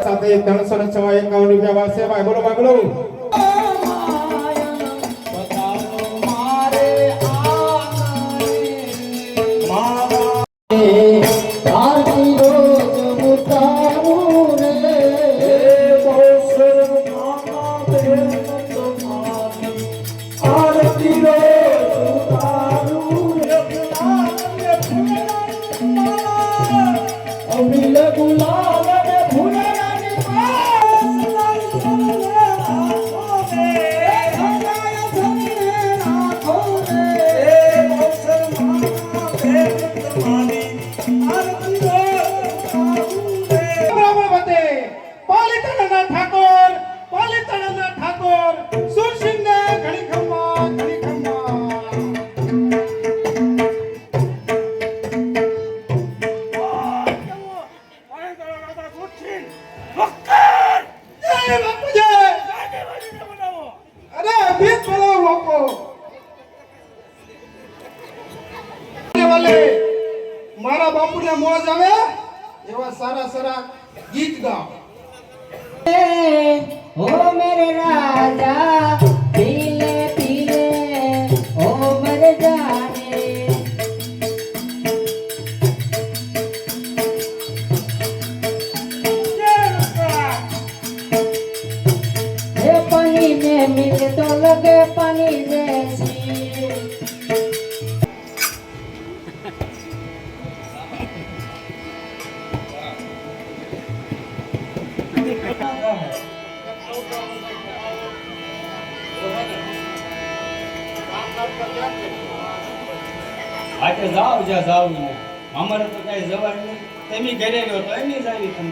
સાથે 351 વાસે ભાઈ બોલો ભાઈ બોલો મારા બાપુને મોજ આવે એવા સારા સારા ગીત ગાઓ ओ मेरे राजा पीले पीले ओ मर जाने ये पानी में मिले तो लगे पानी जैसी આટે જાવ જ્યાં જાવ ને અમારે તો કઈ જવાય નહીં તમે ઘરે ગયો તો એની જ આવી તમે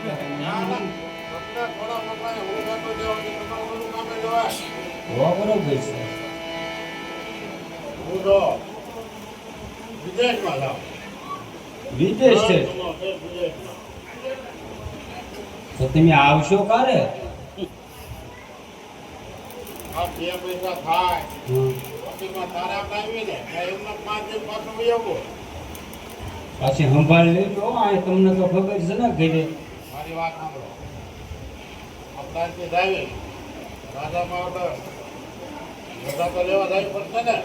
બરોબર છે વિદેશ છે તો તમે આવશો ક્યારે પૈસા થાય તારા કાંઈ ને એમના 5 દિન પાછું આવો પાછી સંભાળ લેજો આ તમને તો ખબર છે ને ઘરે મારી વાત સાંભળો અપરાધથી જાય રાજામાં ઓર્ડર બધા તો લેવા જાય પડશે ને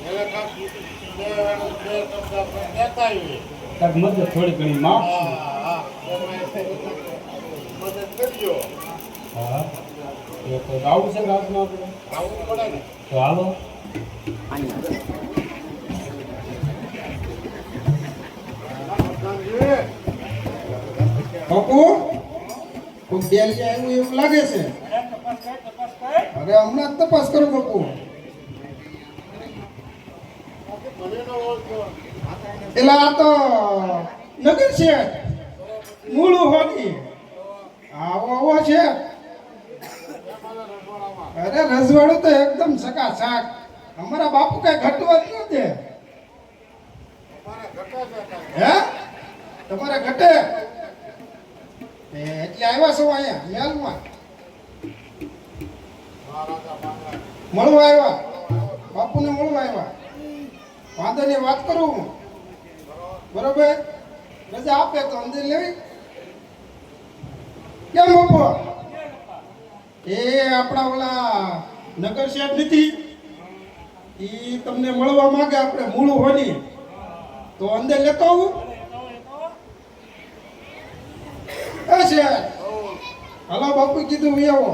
હવે કાંક દેતા આવીએ કાંક મદદ થોડી ઘણી માફ મદદ કરજો હા એ તો આવું છે રાતમાં આપણે આવું પડે ને તો હાલો બાપુ કોઈ બેલ કે આવ્યું એવું લાગે છે અરે હમણાં તપાસ કરો બાપુ એટલે આ તો નગર છે મૂળું હોની આવો છે અરે રજવાડું તો એકદમ સકાશાક અમારા બાપુ કઈ ઘટવા જ ન દે હે તમારે ઘટે એટલે આવ્યા છો અહીંયા મેલમાં મળવા આવ્યા બાપુને મળવા આવ્યા વાંધોની વાત કરું હું બરોબર રજા આપે તો અંદર લેવી કેમ બાપુ એ આપણા ઓલા નગર સાહેબ નથી એ તમને મળવા માંગે આપણે મૂળું હોની તો અંદર લેતો આવું છે હાલો બાપુ કીધું આવો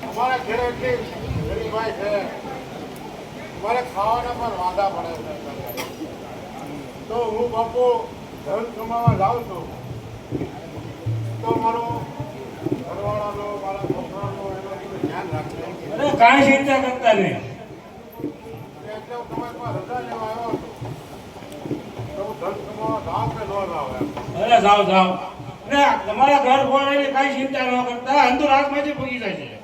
અમારા ઘરે એટલી ગરીબાઈ છે અમારે ખાવાના પણ વાંધા પડે છે તો હું બાપુ ધન કમાવા જાઉં છું તો મારો ઘરવાળાનો મારા છોકરાનો એનો ધ્યાન રાખજો અરે કાંઈ ચિંતા કરતા નહીં એટલે હું તમારી રજા લેવા આવ્યો છું તો હું ધન કમાવા જાઉં કે ન જાઉં અરે જાઓ જાઓ અરે તમારા ઘર ભોળાની કાંઈ ચિંતા ન કરતા અંદુ રાતમાંથી પૂગી જાય છે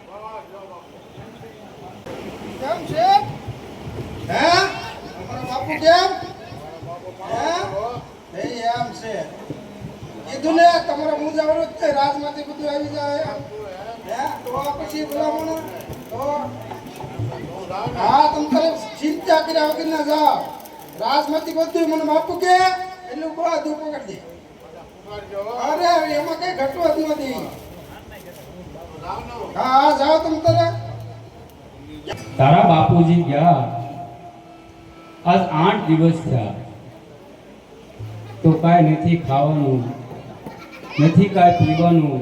કેમ છે હે અમારા બાપુ કેમ હે એમ છે કીધું ને તમારા મુજાવરો જ છે રાજમાંથી બધું આવી જાય હે તો પછી ભલામણ તો હું જાઉં ને હા તમ તારે ચિંતા કર્યા વગર ના જાઓ રાજમાંથી બધું મને બાપુ કે એટલું બધું પકડી દે ઉપાડજો. અરે એમાં કઈ ઘટવા જ નથી હું જાઉં ને હું. હા હા જાઓ તમ તારે તારા બાપુજી ગયા આજ 8 દિવસ થયા તો કાંઈ નથી ખાવાનું નથી કાંઈ પીવાનું.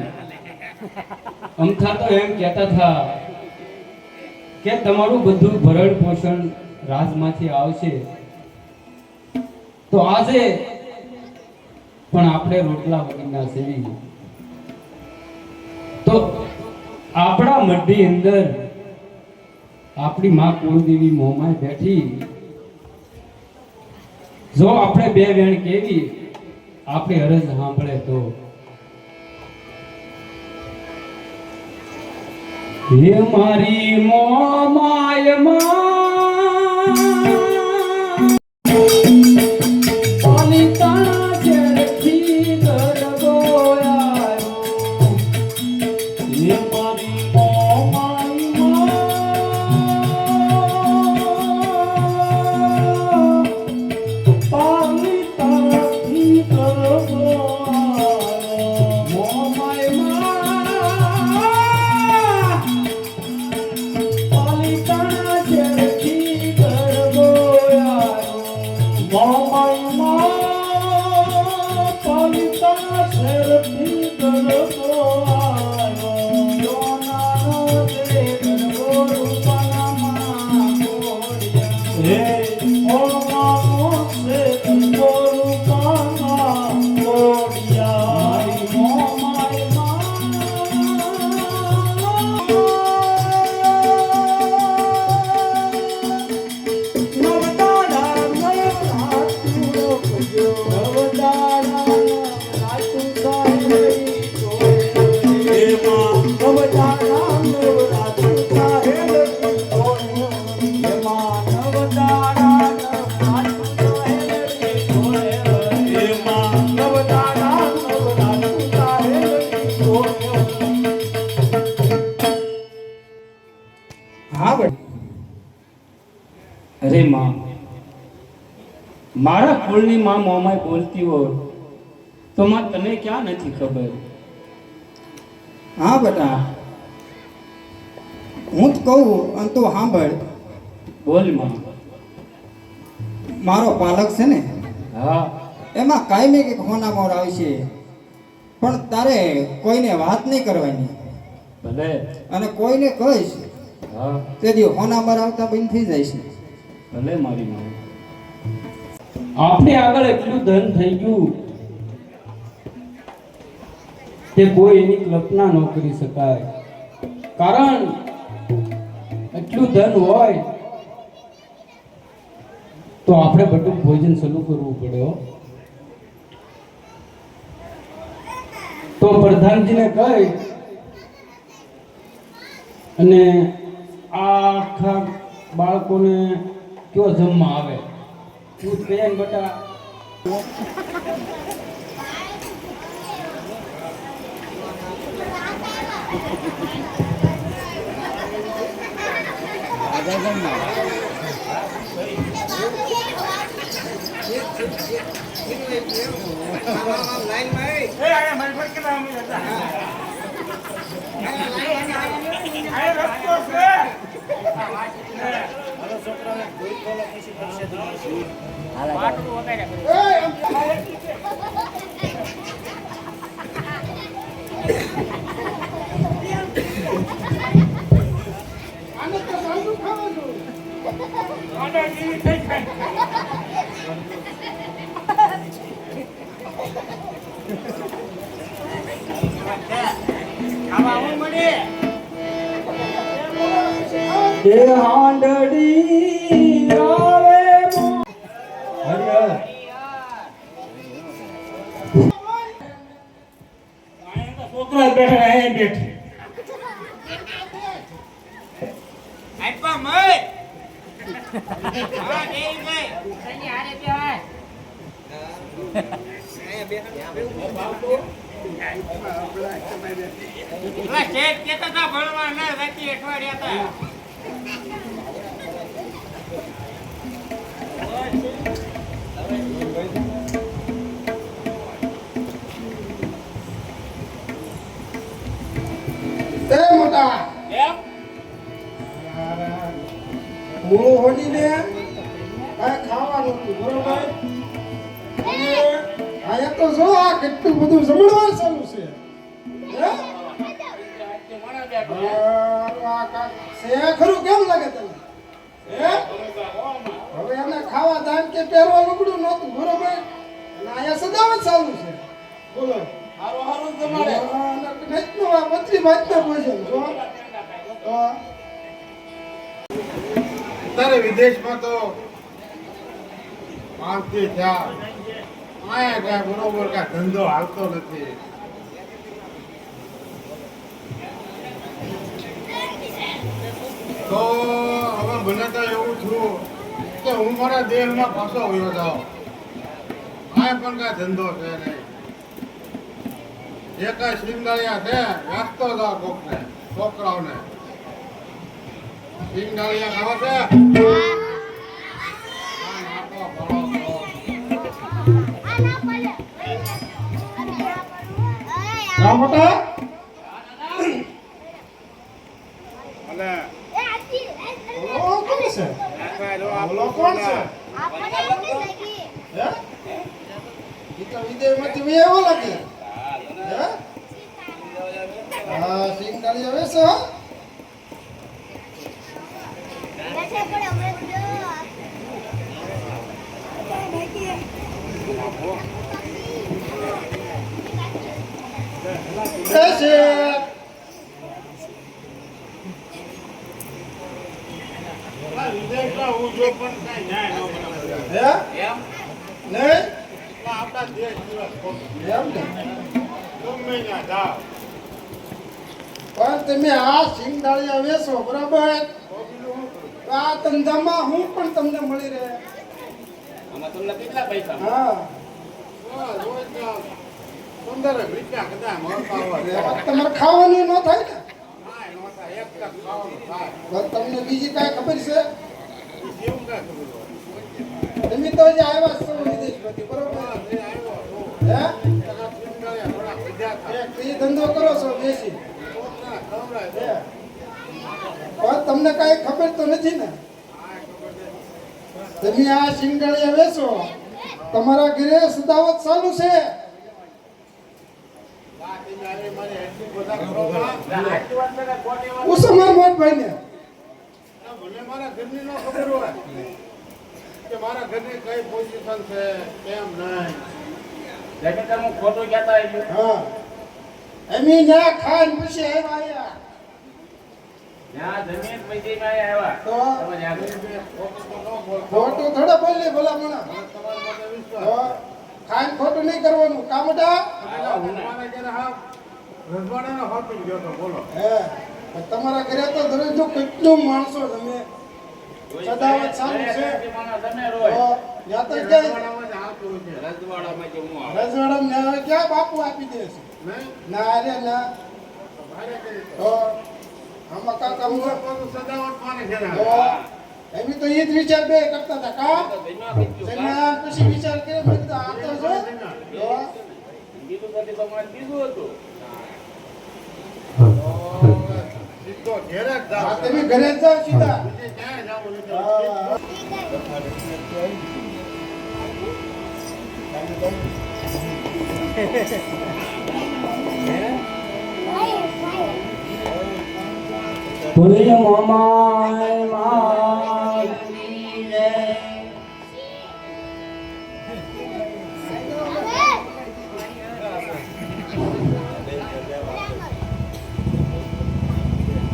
અમથા તો એમ કહેતા હતા કે તમારું બધું ભરણ પોષણ રાજમાંથી આવશે. તો આજે પણ આપણે રોટલા વગરના સેવી તો આપણા મઢની અંદર આપણી માં કુળદેવી મોંમાં બેઠી જો આપણે બે વેણ કેવી આપણી અરજ સાંભળે તો હે મારી મોમાય માં પાલિતાણા છેડથી ગરબો આવ્યો. હે મારી મોમાય માં પાલિતાણાથી ગરબો આવ્યો. મોમાય માં પાલિતાણા છેડથી ગરબો આવ્યો. મોમાય માં પાલિતાણા છેડથી ગરબો આવ્યો. જોનાનો તે ગરબો રૂપાનામાં મોડિયા. હે મોમાનો તે ગરબો રૂપાનામાં મોડિયા. મોમાય હા ભાઈ અરે માં મારા કુળની માં મોમાય બોલતી હોય તો માં તને ક્યાં નથી ખબર. હા બેટા હું જ કહું અને તું સાંભળ બોલ માં. મારો પાલક છે ને હા એમાં કાયમી કંઈક હોનામોર આવશે પણ તારે કોઈને વાત નહીં કરવાની ભલે. અને કોઈને કહીશ હા તે દી હોનામોર આવતા બંધ થઈ જાય છે. ભલે મારી માં. આપણે આગળ એટલું ધન થઈ ગયું કે કોઈ એની કલ્પના ન કરી શકાય. કારણ એટલું ધન હોય તો આપણે બધું ભોજન શરૂ કરવું પડે હો. તો પ્રધાનજીને કહી અને આખા બાળકોને કયો જમવા આવે તું કહે ને બટા. આને તો સાંજનું ખાવાનું. એ હાંડડી આવે હરિ હર. છોકરા બેઠા એ બેઠે પેલા શેઠ કહેતા હતા ભણવા ના રાતી અઠવાડિયા હતા. એ મોટા કેમ? મૂળો હોડીને કાંઈ ખાવાનું હતું, બરોબર? અને અહીંયા તો જો આ કેટલું બધું જમણવાર ચાલુ છે. હે? આ છે ખરું, કેમ લાગે તને? હે? હવે એને ખાવા દાન કે પહેરવા લુગડું નહોતું, બરોબર? અને અહીંયા સદાવત ચાલુ છે. બોલો. હારું હારું તમારે. નચનું આ પતરી ભાતના ભોજન જો. તો અત્યારે વિદેશમાં તો 5 થી 4 આયા કાંઈ બરોબર કાંઈ ધંધો હાલતો નથી. તો હવે મને તો એવું થયું કે હું મારા દેશમાં પાછો વયો જાઉં. આય પણ કાંઈ ધંધો છે નહીં. જે કાંઈ સિંગાળિયા છે વ્યાસતો જાઓ કોકને, છોકરાઓને. સિંગાળિયા ખાવા છે? જા મોટા. અને ઓલો કોણ છે? ઓલો કોણ છે? હે? ઈ તો વિદેશમાંથી વી આવ્યો લાગે. હે? હા, સિંગાળી આવે છે હો. વિદેશમાં હું જો પણ કાંઈ ન્યાય ન મળે. હે? એમ? નહીં? આપણા દેશ દિવસ ખોટું. એમ ને? ગમે ત્યાં જાઓ. પણ તમે આ સિંગાળિયા વેચો, બરાબર? તો બીજું શું કરું? તો આ ધંધામાં હું પણ તમને મળી રહે. આમાં તમને કેટલા પૈસા હા. રોજ 15 રૂપિયા કદાચ મળતા હોય. એમાં તમારે ખાવાનું ન થાય ને? કાંઈ ન થાય. એક કપ ખાવાનું થાય. બસ તમને બીજી કાંઈ ખબર છે? જેવું કાંઈ ખબર હોય. તમે તો જે આવ્યા છો વિદેશમાંથી, બરોબર? જે આવ્યો હતો, હે? એના સિંગાળિયા થોડા પીધા હતા. એક એ ધંધો કરો છો બેસી. છોકરા ખવડાય હે? છે. પણ તમને કાંઈ ખબર તો નથી ને? તમે આ સિંગાળિયા વેચો, તમારા ઘરે સદાવત ચાલુ છે. બાકી આવી મારી એટલી બધા ખવડાવવા. આટલી વાત કરે ખોટી વાત. ઉસમાર મોટભાઈ ને ભલે મારા ઘરની ન ખબર હોય કે મારા ઘરની કઈ પોઝિશન છે કેમ નહીં. જેને તમે ખોટું કહેતા હોય છે. હા એમી ના ખાઈને પછી આવ્યા. ત્યાં જમીન પૈસા આવ્યા તો તમે ત્યાં ગઈ. ખોટું તો ન બોલતો. ખોટું થોડા બોલે ભલા મણા. મને તમારા માટે તો વિશ્વાસ. ખાઈને ખોટું નહીં કરવાનું. કામડા પેલા હું મારા ઘરે હા રજવાડાનો હોતું ગયો તો બોલો. હે પણ તમારા ઘરે તો દરરોજ કેટલું માણસો તમે સદાવત ચાલુ છે. તમે તો રોય ત્યાં તો ક્યાંય રજવાડામાં જ આવતું હોય છે. રજવાડામાં જે હું આવું. રજવાડા ને હવે ક્યાં બાપુ આપી દે છે? નહીં? ના રે ના. ભારે કરી દો. તો આમાં કાકા હું હું પોતે સજાવટ માને ઘરે તો આવે. એમ તો એ જ વિચાર બે કરતા હતા કા તો જમ્યા બીજું કાંઈ. જમ્યા પછી વિચાર કર્યો મેં કીધું આ તો જો તો બીજું બધી તમારે બીજું હતું. સીધો ઘેરે જ આ જાઓ. તમે ઘરે જ જાઓ સીધા. બીજે ક્યાંય જાવું નથી. હા. બોલીએ મોમાય મારી જય.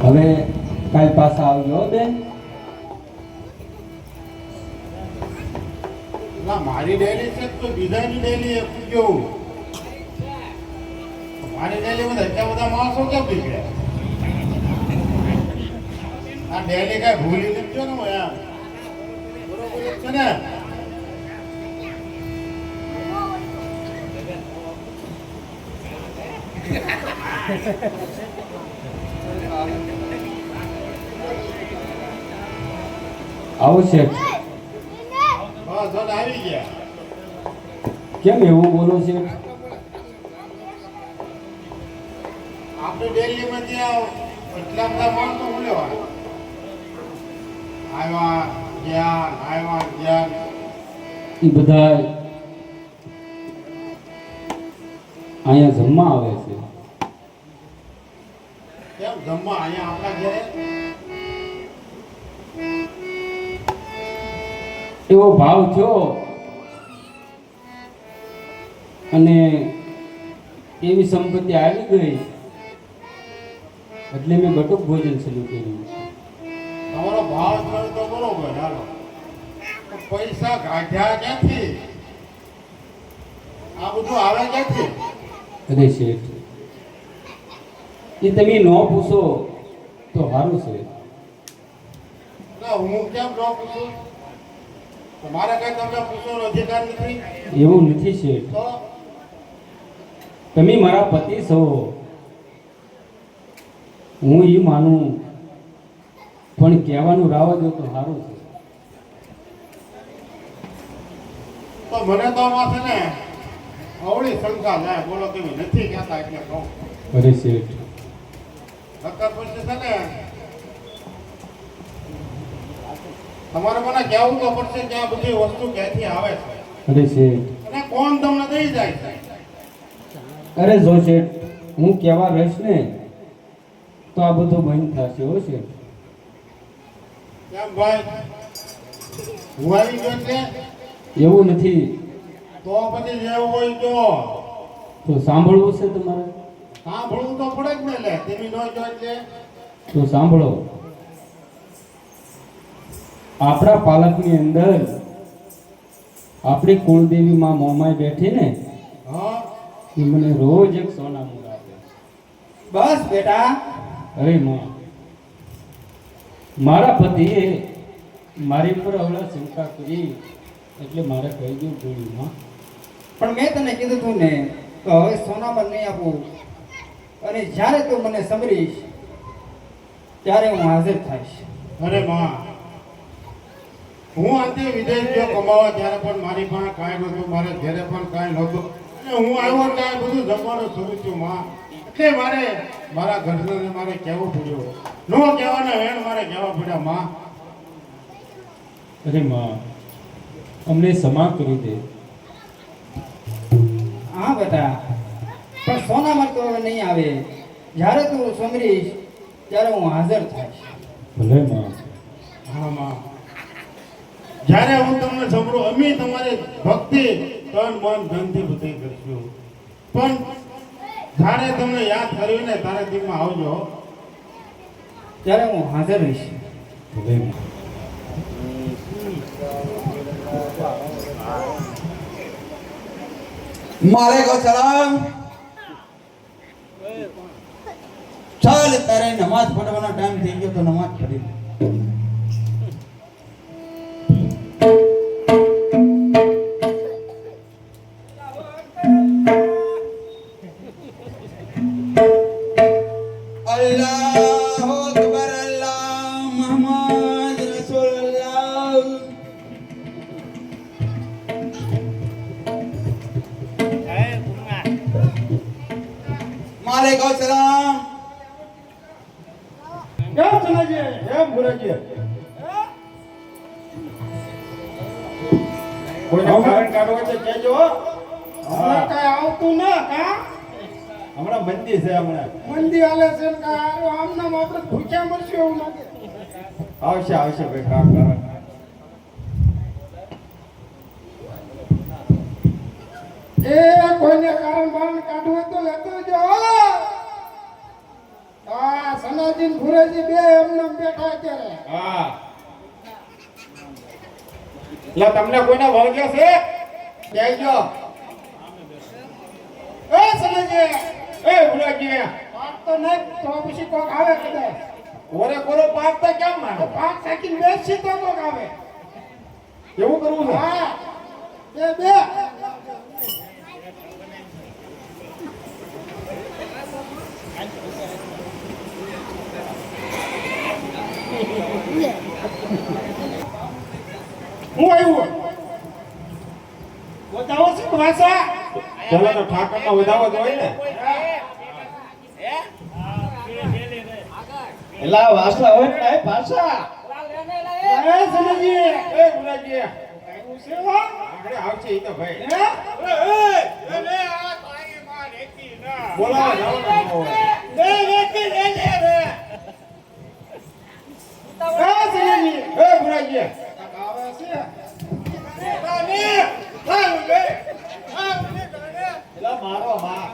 હવે કાલ પાછા આવજો હો બેન. ના મારી ડેલી છે તો બીજાની ડેલી એ કેવું મારી ડેલીમાં એટલા બધા માણસો કેમ નીકળ્યા? આ ડેલી કઈ ભૂલી નથી ને હું એમ બરોબર જ છે ને? આવો શેઠ હા ધન આવી ગયા. કેમ એવું બોલો શેઠ? આપણે ડેલીમાં ત્યાં એટલા બધા માણસો મળ્યા આવ્યા ગયા એ બધા અહીંયા જમવા આવે છે. કેમ જમવા અહીંયા આપણા ઘરે? એવો ભાવ થયો અને એવી સંપત્તિ આવી ગઈ એટલે મેં બટુક ભોજન શરૂ કર્યું. તમારો ભાવ થયો તો બરોબર હાલો. તો પૈસા કાઢ્યા ક્યાંથી? આ બધું આવે ક્યાંથી? અરે શેઠ, એ તમે ન પૂછો તો સારું છે. ના હું કેમ ન પૂછું? તમારે કઈ તમને પૂછવાનો અધિકાર નથી? એવું નથી શેઠ, તો તમે મારા પતિ છો, હું એ માનું, પણ કહેવાનું રાવ દો તો સારું છે. તો મને તો આમાં છે ને અવળી શંકા જાય. બોલો તમે નથી કહેતા એટલે કહું. અરે શેઠ, નકર પછી છે ને તમારે મને કહેવું તો પડશે કે આ બધી વસ્તુ ક્યાંથી આવે છે અરે શેઠ, અને કોણ તમને દઈ જાય છે. અરે જો શેઠ, હું કહેવા રહીશ ને તો આ બધું બંધ થશે. હો શેઠ, કેમ ભાઈ? હું આવી ગયો છે એવું નથી તો પછી જેવું હોય તો સાંભળવું છે તમારે સાંભળવું તો પડે જ ને. લે તમે ન જો એટલે તો સાંભળો. આપણા પાલકની અંદર આપણી કુળદેવી માં મોમાઈ બેઠી ને, હા એ મને રોજ એક સોનામું આપે. બસ બેટા, અરે માં, મારા પતિએ મારી પર હમણાં શંકા કરી એટલે મારે કહી દઉં જોયું માં. પણ મેં તને કીધું તું ને તો હવે સોનામાં નહીં આપું, અને જ્યારે તું મને સંભળીશ ત્યારે હું હાજર થઈશ. અરે માં, હું અંતે વિદેશ ગયો કમાવા ત્યારે પણ મારી પાસે કાંઈ નહોતું, મારા ઘરે પણ કાંઈ નહોતું, અને હું આવ્યો એટલે આ બધું જમવાનું શરૂ થયું માં. એટલે મારે મારા ઘરને મારે કહેવું પડ્યું. નો કહેવાના વેણ મારે કહેવા પડ્યા માં. અરે માં, અમને ક્ષમા કરી દે. હા બેટા, પણ સોનામાં તો હવે નહીં આવે. જ્યારે તું સંભળીશ ત્યારે હું હાજર થઈશ. ભલે માં. હા માં, જ્યારે હું તમને સાંભળું અમે તમારી ભક્તિ તન મન ધનથી બધી કરશું, પણ જ્યારે તમને યાદ કરવી ને ત્યારે દિલમાં આવજો. ત્યારે હું હાજર રહીશ. ભલે માં. માલેકુમ સલામ. ચાલ તારે નમાઝ પઢવાનો ટાઈમ થઈ ગયો તો નમાઝ પઢી લે. અલ્લાહુ અકબર, અલ્લાહ મુહમ્મદ રસૂલુલ્લાહ. માલેકુમ સલામ. કેમ ચલાજી? કેમ ભુરાજી? કોઈને કારણ કાઢવો હોય તો કહેજો હો. હમણાં કાંઈ આવતું ના કા? હમણાં મંદી છે. હમણાં મંદી હાલે છે ને કાંઈ આમ નામ આપણે ભૂખ્યા મરશું એવું લાગે. આવશે આવશે ભાઈ, કામ કરે. એ કોઈને કારણ બારણ કાઢવું હોય તો લેતો જો. હા, સનાજીન ભુરેજી બે એમને બેઠા અત્યારે. હા, એટલે તમને કોઈને વળગ્યો છે? કહેજો. એ સનાજી, એ ભુરેજી, પાક તો નહીં તો પછી કોક આવે કદાચ. ઓરે કોરો પાક તો કેમ માનો? પાક સાકીને બેસી તો કોક આવે. એવું કરવું છે? હા, બે હું આવ્યો વધાવો છે ભાષા પેલા તો ઠાકરનો વધાવો જ હોય ને એલા વાસલા હોય ને પાછા એ સનજી એ ગુલાજી આવ્યું છે હો આગળ આવશે ઈ તો ભાઈ બોલાવો જાઓ ને સનજી એ ગુલાજી આવે છે એલા મારો માં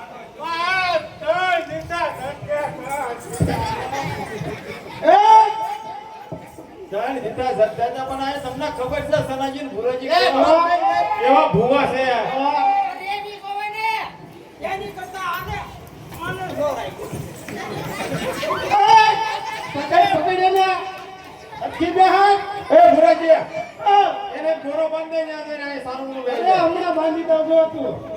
જાણ દીધા જગદાદા પણ આ તમને ખબર છે સનાજી ને ભુરાજી એવા ભૂવા છે એ ભુરાજી એને ઘોરો બાંધે ને આ સારું નું હમણાં બાંધી દઉં જો તું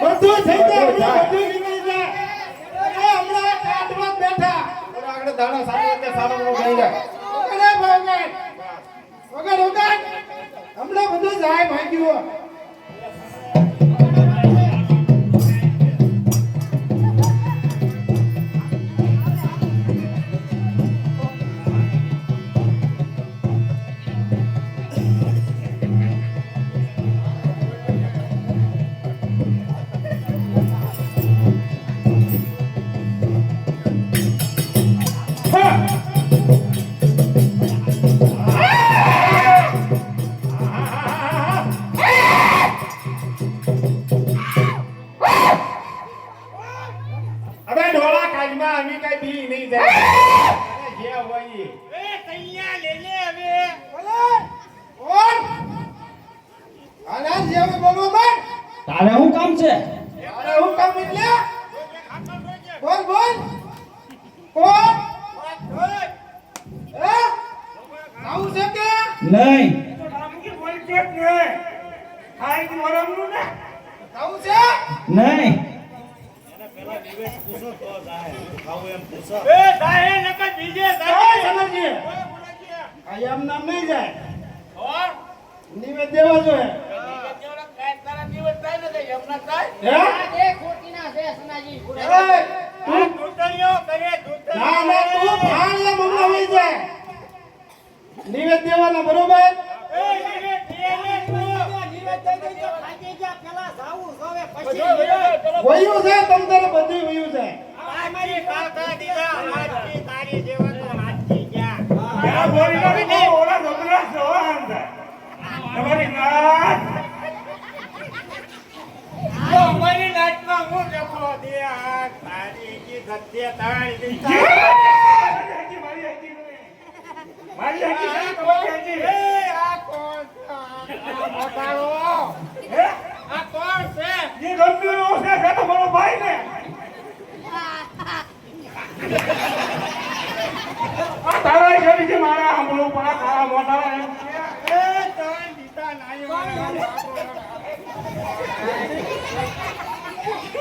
બધું થઈ જાય બધું નીકળી જાય હમણાં કાટમાં બેઠા આગળ દાણા સારું સારું થઈ જાય વગર હમણાં બધું જાય ભાગ્યું તારે શું કામ છે? બોલ બોલ કોણ આવું છે કે નહીં. આવું છે નહીં. આ એમ નામ નહીં જાય નિવેદ દેવા જોઈએ નિવેદ દેવાના બરોબર વયું છે તમ તારે બધું વયું છે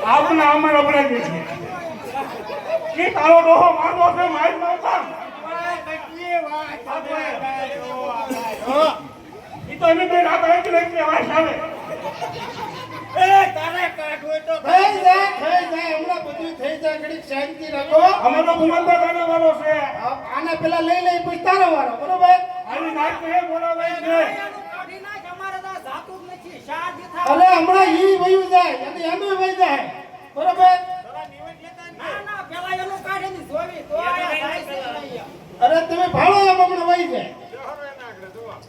આપના અમર અપરાધી છે કે તારો ડોહો માંગો છે મારી નહોતા ઈ તો એને બે રાત એક લઈને વાસ આવે થઈ જાય હમણાં બધું થઈ જાય ઘડીક શાંતિ રાખો અમારો ગુમંદર ગાનો વાળો છે આને પેલા લઈ લઈ પછી તારો વારો બરોબર આની નાક એ બોલાવાય છે અરે હમણાં ઈ વયું જાય અને એનું વહી જાય બરોબર અરે તમે ભાળો એમ હમણાં વહી જાય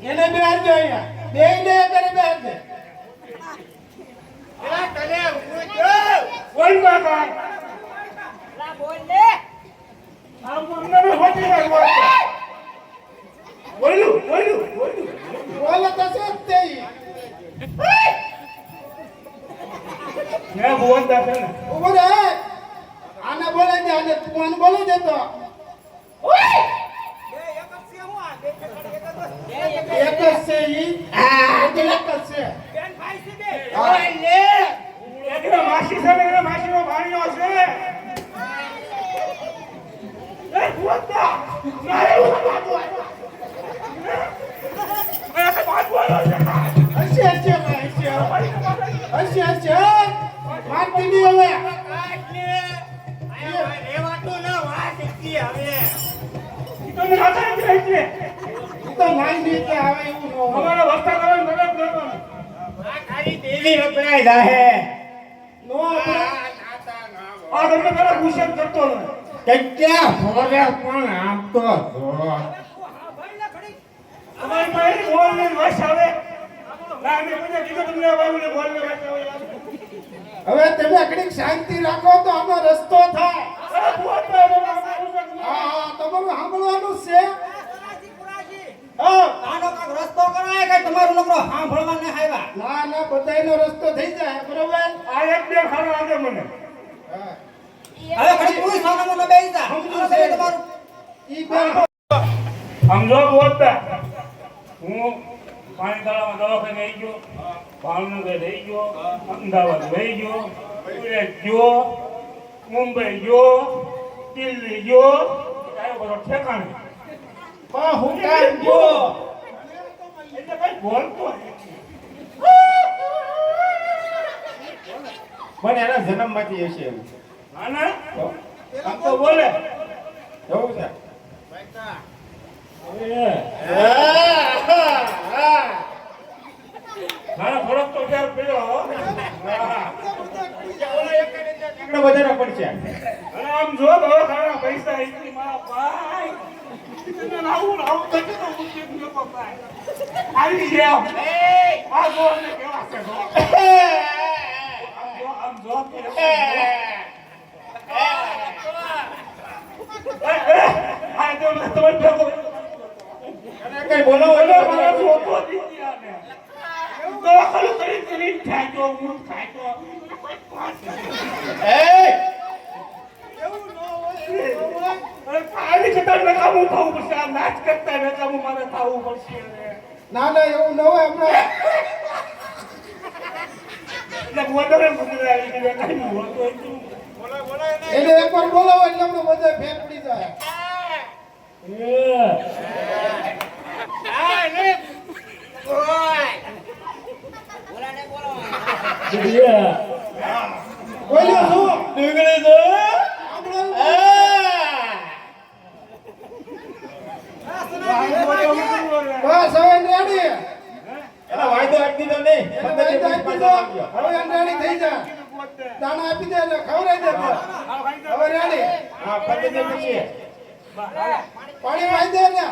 એને બે હારજો અહીંયા બે ને કરે બે હારજો બોલ કાકા આ મને હોતી ના બોલું બોલે તો છે જ તે ઈ. મેં બોલતા છે ને ઉભો રહે. આને બોલે દે, આને તું આને બોલી દેતો. એક જ છે ઈ. બધું એક જ છે. હા. એકને માસી છે ને એને માસીનો ભાણિયો છે એ બોલતા ના એવું બાબુ મેં કે બાત બોલો છે હશે, હશે ભાઈ, હશે. હશે. મારતી નહીં હવે. તમે ખાતા જ રહી છે ઈ તો નાઈ નહીં કે આવે એવું ન હોય. અમારા વસ્તા કરવાની મદદ ન કરો નો આપણે આ તમને પેલા ગુસ્સે કરતો નથી તમારી પાસે બોલને વશ આવે ના મેં મને કીધું તમને આ બાબુને બોલને વશ આવે હવે તમે ઘડીક શાંતિ રાખો તો આનો રસ્તો થાય. અરે બોલતા હા, તમારું સાંભળવાનું છે. હા. ના ના બધાયનો રસ્તો થઈ જાય બરોબર. આ એક બે ખાનો આજે મને હા. ઈ બે સમજો બોલતા હું પાણીતાળામાં દવાખાને આવી ગયો ભાવનગર રહી ગયો અમદાવાદ રહી ગયો સુરત ગયો મુંબઈ ગયો દિલ્હી ગયો આવ્યો બધો ઠેકાણે હું કામ ગયો. એટલે કઈ બોલતો પણ એના જન્મમાંથી હશે એવું. ના ના આમ તો બોલે એવું છે. ના થોડોક તો ચાર પીડો આગળ વધારે પડશે. અને આમ જો દવાખાના પૈસા એટલી મારા ભાઈ તને આવું તો કેટલો મુશ્કેલ લોકો ભાઈ આવી ગયા આ જો ને કેવા છે જો આમ જો આ તો તમે ભેગો કઈ બોલો બોલો મારા છોકરો દીધી આને દવાખાનું કરી થાક્યો હું થાક્યો અરે કાલી કતા નકામું થવું પડશે આ નાચ કરતા નકામું મારે થવું પડશે ના ના એવું ન હોય હમણાં. એટલે બોલરે મુકલે આવી ગયો કઈ બોલતો હતું એને એકવાર બોલાવો એટલે આપણે બધા ફેર પડી જાય. બોલ્યો શું? બસ હવે રેડી. વાયદો આપી દીધો નહીં. હવે રેડી થઈ જા. દાણા આપી દે એટલે ખવડાવી દે. હવે રેડી. હા, પતી દે પછી. પાણી વાઈ દે ને.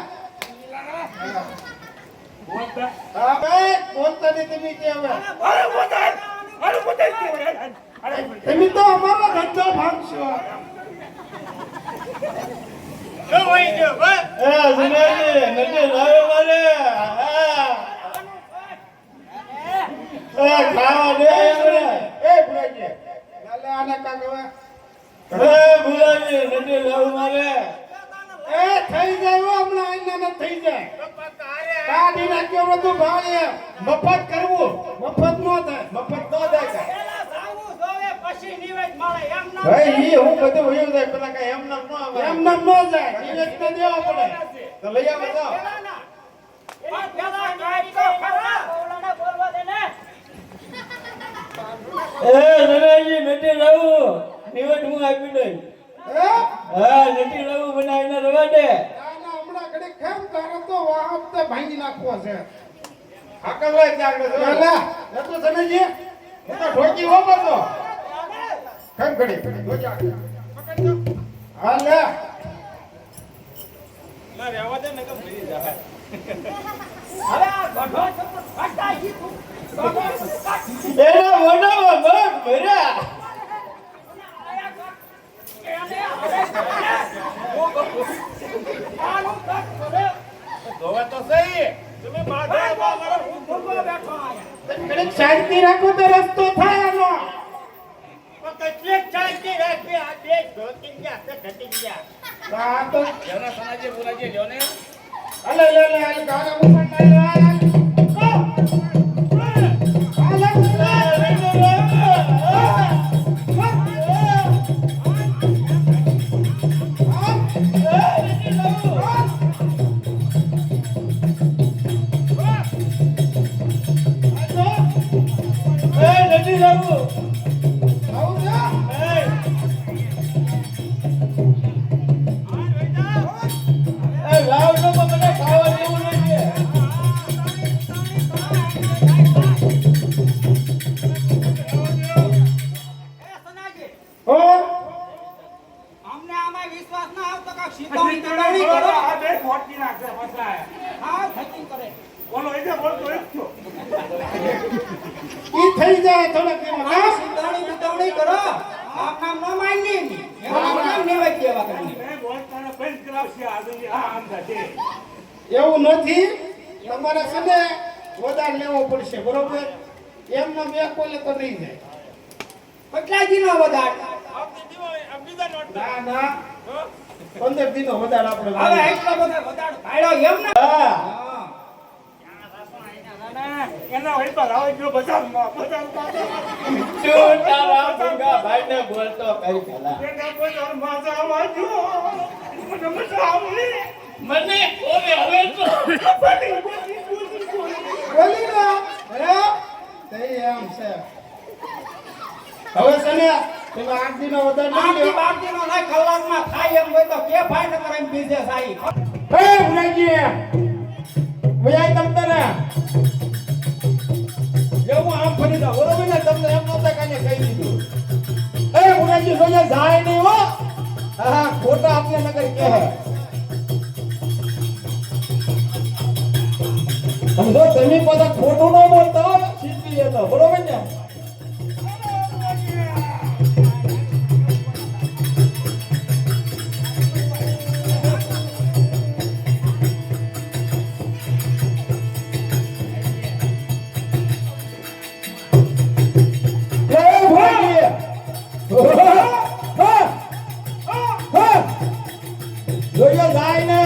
બોલતા હા ભાઈ, બોલતા નહીં તમે કે હવે. અરે બોલતા અરે તમે તો અમારો ધંધો ભાગશો. એ ભુલાજી, લાલે આને કાક હવે. એ થઈ જાય હો, હમણાં આઈને થઈ જાય. કાઢી નાખ્યો બધું ભાઈ. મફત કરવું મફત નો થાય. મફત નો થાય કાંઈ. ભાઈ ઈ હું બધું વયું જાય પેલા કઈ એમ નામ નો આવે. એમ નામ નો જાય. નિવેદ તો દેવા પડે. તો લઈ આવો જાઓ. હે? ના ના હમણાં ઘડીક ખામ તારે તો વાહન તો ભાંગી નાખવો છે. હાકલવાય ત્યાં આગળ જો. લે લે તો સમજી. હું તો ઠોકી હો પાછો. ખામ ઘડી જોજે આગળ. હા લે. કડક શાંતિ રાખો તો રસ્તો થાય આનો. આ તો જેના સનાજી બોલાજી લ્યો ને અલે લે લે આ ગાના ઉપર અમને આમાં વિશ્વાસ ના આવતો કે શીતળની તળવણી કરો. આ બે ખોટી નાખે ફસાય. હા થતી કરે. બોલો એ જે બોલતો એ જ છો. ઈ થઈ જાય થોડક એમાં. આ શીતળની તળવણી કરો. આપ નામ ન માની ની. એવા નામ લેવા દેવા કરી. મેં બોલતાને બંધ કરાવશે આજે આ આમ થશે. એવું નથી. તમારે છે ને વધારે લેવો પડશે બરોબર. એમનો બે કોલે તો નહીં જાય. કેટલા દિનો વધાર? ના ના 15 દિનો વધારે આપણે હવે એટલો બધો વધાર ભાડ્યો એમ ને. હા એના હોય તો લાવો જો બજારમાં બોલતો કઈ પેલા એના બજારમાં જવા જો મને મજા આવે. મને ઓવે હવે તો બોલી ના હે તે એમ છે. હવે છે ને તમે 8 દિનો વધારે લઈ આઠથી લ્યો. 12 દિનો નહીં કલાકમાં થાય એમ હોય તો કે ફાઈન કરીને બિઝનેસ આવી. એ ભુરાજી ભુરાઈ તમને એવું આમ ફરી દો બરોબર ને. તમને એમ નહોતા કાને કહી દીધું. એ ભુરાજી જોઈએ જાય નહીં હો. હા ખોટા આપણે નગર કે હે સમજો. તમે બધા ખોટું ન બોલતા હો. શીખી લેતો બરોબર ને. જોઈએ જાય ને.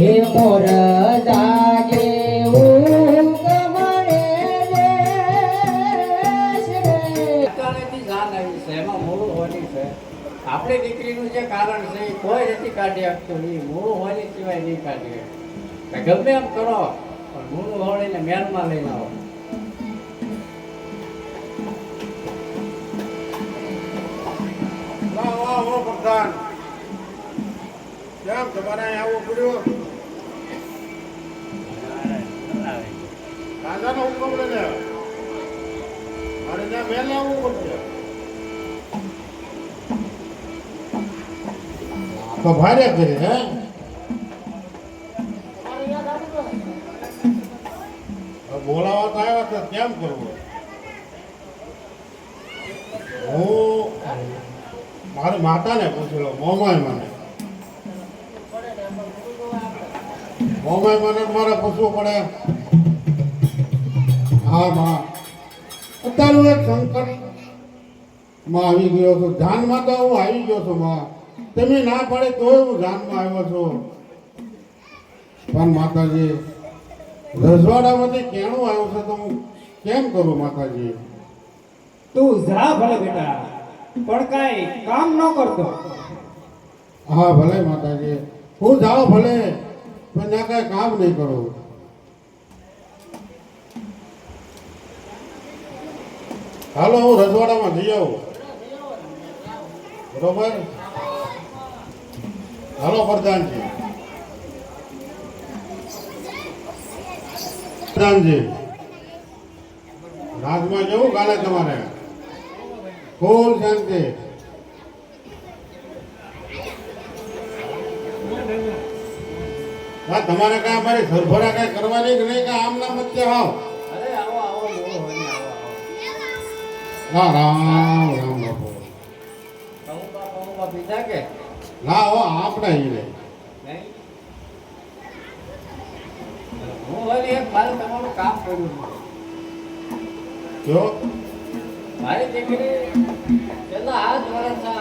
હે મોર જાગે ઉગમણે દેશ રે. અચાનકથી જાન આવી છે એમાં મોડું હોની છે. આપણી દીકરીનું જે કારણ છે એ કોઈ નથી કાઢી શકતું. એ મોડું હોની સિવાય નહીં કાઢી શકે. ગમે એમ કરો પણ મોડું હોળીને મેલમાં લઈને આવો. વાહ વાહ વાહ પ્રધાન કેમ તમારે અહીં આવવું પડ્યું? રાજાનો હુકમ લઈને મારે ત્યાં વહેલા આવવું પડશે. તો ભારે કરી હે બોલાવા તો આવ્યા છે કેમ કરવું? હું મારી માતાને પૂછી લો. મોમાય મને મારે પૂછવું પડે. હા માં અત્યારે એક સંકટ માં આવી ગયો છું. ધ્યાનમાં તો હું આવી ગયો છું માં. તમે ના પડે તોય હું ધ્યાનમાં આવ્યો છું. પણ માતાજી રજવાડામાંથી કેણું આવ્યું છે તો હું કેમ કરું માતાજી? તું જા ભલે બેટા પણ કાંઈ કામ ન કરતો. હા ભલે માતાજી હું જાઉં ભલે પણ ત્યાં કાંઈ કામ નહીં કરું. હાલો હું રજવાડામાં જઈ આવું. બરોબર હાલો પ્રધાનજી. પ્રધાનજી રાજમાં જવું કાલે તમારે ફૂલ શાંતિ. હા તમારે કાંઈ અમારી સરભરા કાંઈ કરવાની કે નહીં, કાંઈ આમ નામ જ છે હાવ. અરે આવો આવો મોડું હોય ને આવો ના રામ રામ બાપુ. કહું પીધા કે ના હો આપણે અહીં નહીં. નહીં હું વળી એક મારે તમારું કામ કર્યું છે. જો મારી દીકરી છેલ્લા 8 વર્ષના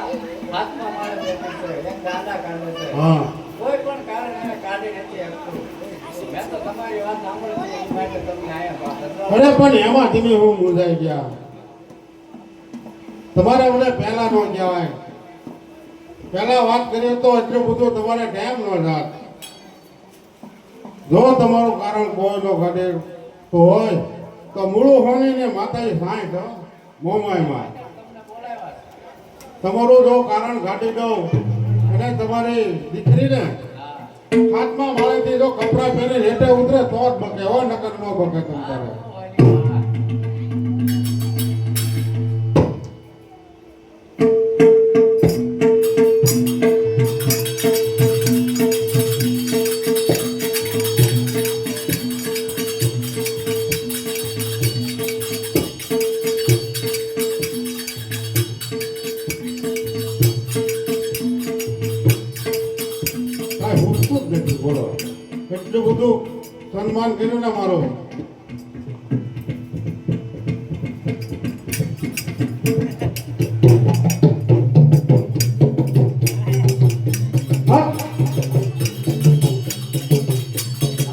હાથમાં મારે બેઠી છે, એક દાદા કાઢે છે, હા કોઈ પણ કારણ એને કાઢી નથી શકતું. મેં તો તમારી વાત સાંભળી છે, એ માટે તમને આયા પાછળ. અરે પણ એમાં તમે હું મૂંઝાઈ ગયા. તમારે મને પહેલા નો કહેવાય. પહેલા વાત કરીએ તો એટલું બધું તમારે ટાઈમ નો જાત. જો તમારું કારણ કોઈ નો ઘટે તો હોય તો મૂળું હોની ને માતાજી સાંઠ મોમાયમાં તમને બોલાવ્યા છે. તમારું જો કારણ ઘાટી દઉં અને તમારી દીકરીને હા હાથમાં માળેથી જો કપડાં પહેરી હેઠે ઉતરે તો જ બકે હો, નકર નો બકે તમ તારે. કાંઈ હુંકતું જ નથી બોલો. એટલું બધું સન્માન કર્યું ને મારો. હા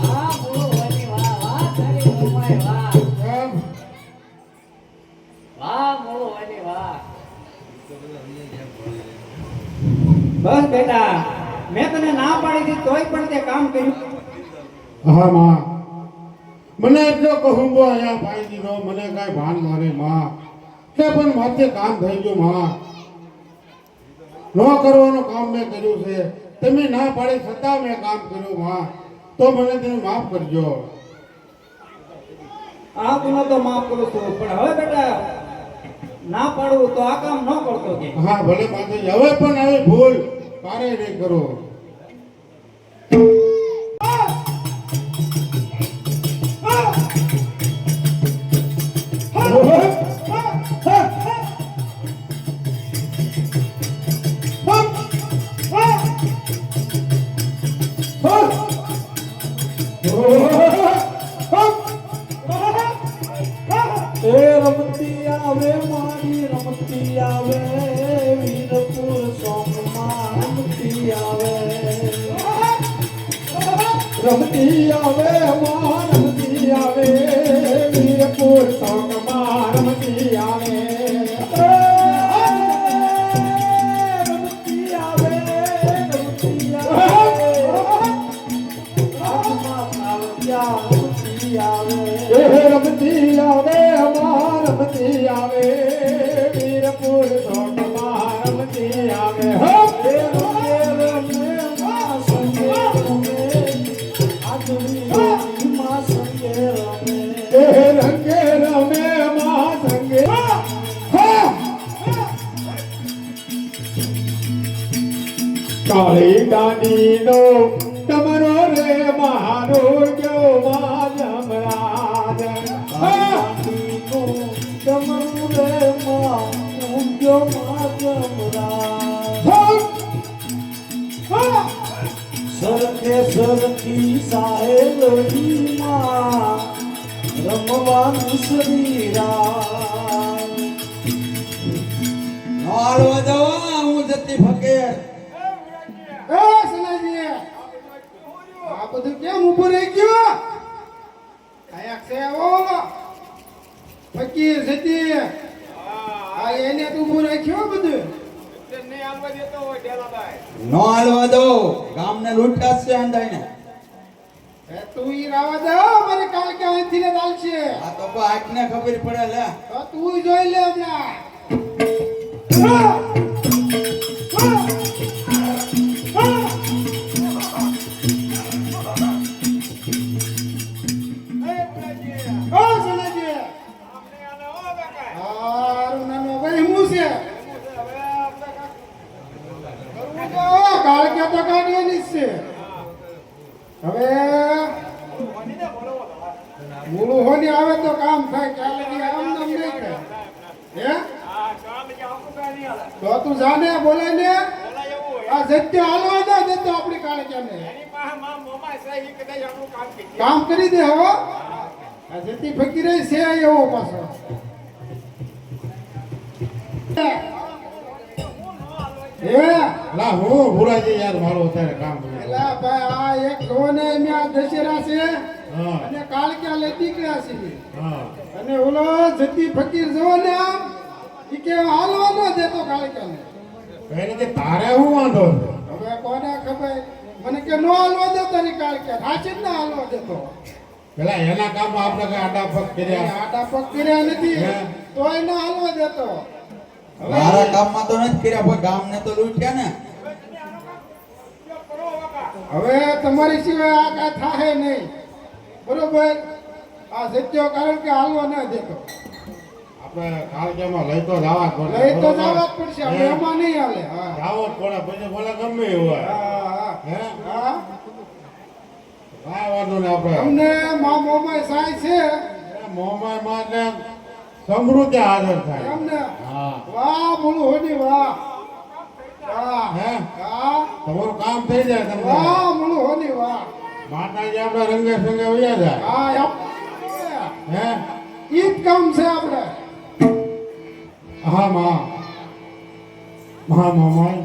હા બોલો હોની વાહ વાહ તારી મોમાય વાહ એમ વાહ બોલો હોની વાહ. બસ બેટા, મેં તને ના પાડી દીધી તોય પણ તે કામ કર્યું. હા માં, મને એટલો કહુંબો અહીંયા પાઈ દીધો, મને કાંઈ ભાન મારે માં. કે પણ માથે કામ થઈ ગયું માં. ન કરવાનું કામ મેં કર્યું છે. તમે ના પાડી છતાં મેં કામ કર્યું માં. તો મને તમે માફ કરજો. આ ગુનો તો માફ કરું છું, પણ હવે બેટા ના પાડવું તો આ કામ ન કરતો કે. હા ભલે માતાજી, હવે પણ આવી ભૂલ તારે નહીં કરો. એ રમતી આવે મારી રમતી આવે, વીરપુર સોમમાં રમતી આવે. રમતી આવે માં રમતી આવે, વીરપુર સોમમાં રમતી આવે. રમતી આવે રમતી આવે, હાથમાં આવ્યા રમતી આવે. રમતી આવે માં રમતી આવે, વીરપુર સોમમાં રમતી આવે. હે રમે રમે માં સંગે રમે, આજની માં સંગે રમે. રંગે રમે માં સંગે. કાળી દાંડીનો તમારો રે મારો ગયો માં જમરાજ. દાંડીનો તમારો રે માં ગયો માં જમરાજ. સરખે સરખી સાહેલડીમાં રમવાનું શરીરા. હાલવા દવા હું જતી ફકીર. એ સનાજી, આ બધું કેમ ઊભું રહી ગયું? આયા છે ઓલો ફકીર જતી. આ એને તો ઊભું રાખ્યું બધું. નહીં આવવા દેતો હોય ડેલાભાઈ. નો હાલવા દો, ગામને લૂંટાશ છે અંધાઈને. એ તું ઈ રાવા દે, મારે કાલ કે અહીંથી ને ચાલશે. આ તો આંખને ખબર પડે લે. તો તું જોઈ લે હમણાં. ઓ સનાજી, હારું નાનો ભાઈ હું છે. કાળ કે તો કાઢવાની જ છે. હવે મૂળું હોની આવે તો કામ થાય ચાલે કે આમ નામ નહીં થાય હે હા કામ કે આખું કાંઈ નહીં હાલે. તો તું જાને બોલાય ને બોલાય એવું હોય. આ સત્ય હાલવા દો દેતો આપણી કાળે ક્યાં એની પાસે માં મોમાં છે, ઈ કદાચ આપણું કામ કરી દે. કામ કરી દે હો આ જતી ફકીરે છે એવો પાછો લા હું ભુરાજી યાર મારો અત્યારે કામ કરે એલા ભાઈ આ એક જોને મ્યા દશેરા છે હા અને કાળક્યા લેતી ગયા છે હા અને ઓલો જતી ફકીર જો ને આમ ઈ કે હાલવા ન દેતો કાળક્યાને પહેલી કે તારે હું વાંધો છે? હવે કોને ખબર મને કે નો હાલવા દેતો ની કાળક્યા સાચી જ ના હાલવા દેતો પેલા એના કામમાં આપણે કઈ આડા પગ કર્યા આટા પગ કર્યા નથી હે? તોય ના હાલવા દેતો મારા કામમાં તો નથી કર્યા પણ ગામને તો લૂંટ્યા ને હવે તમારી સિવાય આ કાંઈ થાહે નહીં બરોબર આ સત્યો કારણ કે હાલવા ના દેતો આપણે કાળજામાં લઈ તો જવા જ પડે. લઈ તો બરોબર? જવા જ પડશે આપણે હે? એમાં નહીં હાલે હા જાવો જ પડે પછી ભલે ગમે એવું હોય હા હે હા કાંઈ વાંધો નહીં આપણે અમને મા મોમાય સાય છે મોમાઈમાં ને સમૃદ્ધિ હાજર થાય એમને હા વાહ બોલું હોની વાહ વાહ હે હા તમારું કામ થઈ જાય તમને વાહ બોલું હોની વાહ માતાજી આપણે રંગે સંગે વયા જાય હા હે ઈ જ કામ છે આપણે હા માં મોમાઈ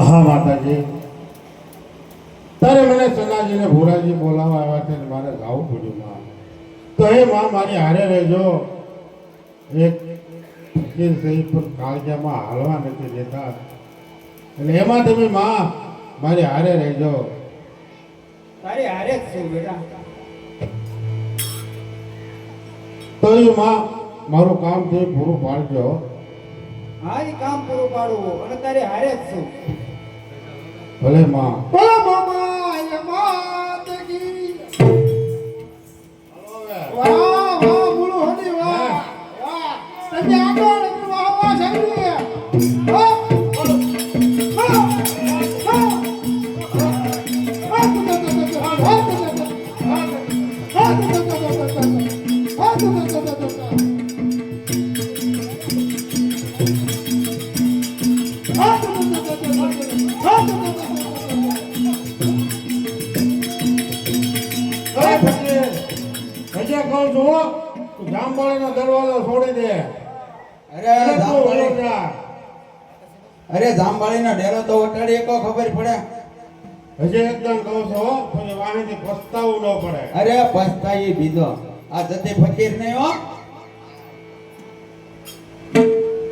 હા માતાજી તારે મને સનાજીને ભોરાજી બોલાવવા આવ્યા છે ને મારે જવું પડ્યું માં તો હે માં મારી હારે રહેજો એક ફકીર સહી પર કાળજામાં હાલવા નથી દેતા એટલે એમાં તમે માં મારી હારે રહેજો તારી હારે જ છું બેટા તો એ માં મારું કામ છે એ પૂરું પાડજો હા ઈ કામ પૂરું પાડવું અને તારી હારે જ છું ભલે માં બોલો મોમાય માત કી વાહ વાહ બોલું હોની વાહ વાહ તમે આગળ આવા સાંભળીએ હા હજી કહું છું હો, તું જામવાળીનો દરવાજો છોડી દે અરે અને તું જામવાળી વયો જા. અરે જામવાળીનો ડેરો તો વટાડી એકો ખબર પડે હજી એકદમ કહું છું હો, પછી વાણીથી પસ્તાવું ન પડે અરે પસ્તાઈ બીજો આ જતી ફકીર નહીં હો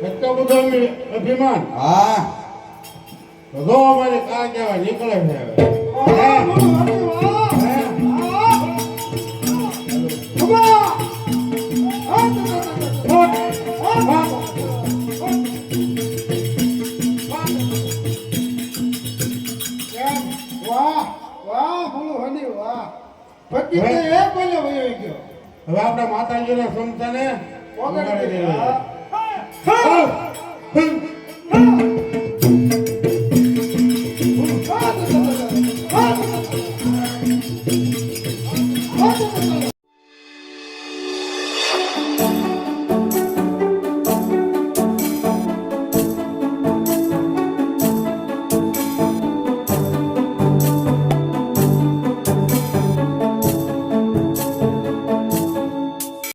એટલો બધો અભિમાન હા તો જો અમારી કાર કહેવાય નીકળે છે હવે વાહ બોલું હોની વાહ હે? વાહ વાહ બોલું હોની વાહ ફકીર એ બોલ્યો વયો ગયો હવે આપણે માતાજીના સંતાને પોગડી ઉગાડી દે દેવી. હા